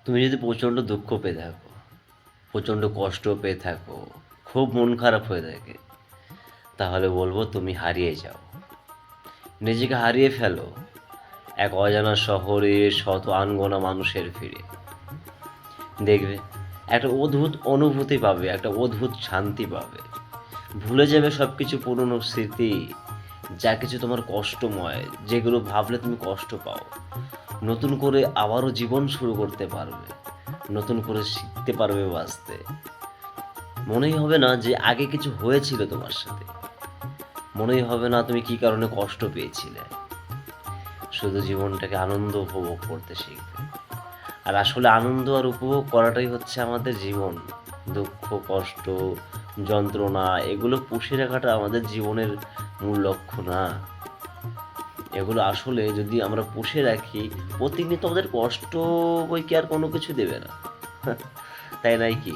তুমি যদি প্রচণ্ড দুঃখ পেয়ে থাকো, প্রচণ্ড কষ্ট পেয়ে থাকো, খুব মন খারাপ হয়ে থাকে, তাহলে বলবো তুমি হারিয়ে যাও, নিজেকে হারিয়ে ফেলো এক অজানা শহরে শত আনগোনা মানুষের ভিড়ে। দেখবে একটা অদ্ভুত অনুভূতি পাবে, একটা অদ্ভুত শান্তি পাবে। ভুলে যাবে সব কিছু পুরনো স্মৃতি, যা কিছু তোমার কষ্টময়, যেগুলো ভাবলে তুমি কষ্ট পাও। নতুন করে আবারও জীবন শুরু করতে পারবে, নতুন করে শিখতে পারবে বাঁচতে। মনেই হবে না যে আগে কিছু হয়েছিল তোমার সাথে, মনেই হবে না তুমি কি কারণে কষ্ট পেয়েছিলে। শুধু জীবনটাকে আনন্দ উপভোগ করতে শিখবে। আর আসলে আনন্দ আর উপভোগ করাটাই হচ্ছে আমাদের জীবন। দুঃখ, কষ্ট, যন্ত্রণা এগুলো পুষে রাখাটা আমাদের জীবনের মূল লক্ষ্য না। এগুলো আসলে যদি আমরা পুষে রাখি, প্রতিনিয়ত আমাদের কষ্ট বই কি আর কোনো কিছু দেবে না। তাই নয় কি?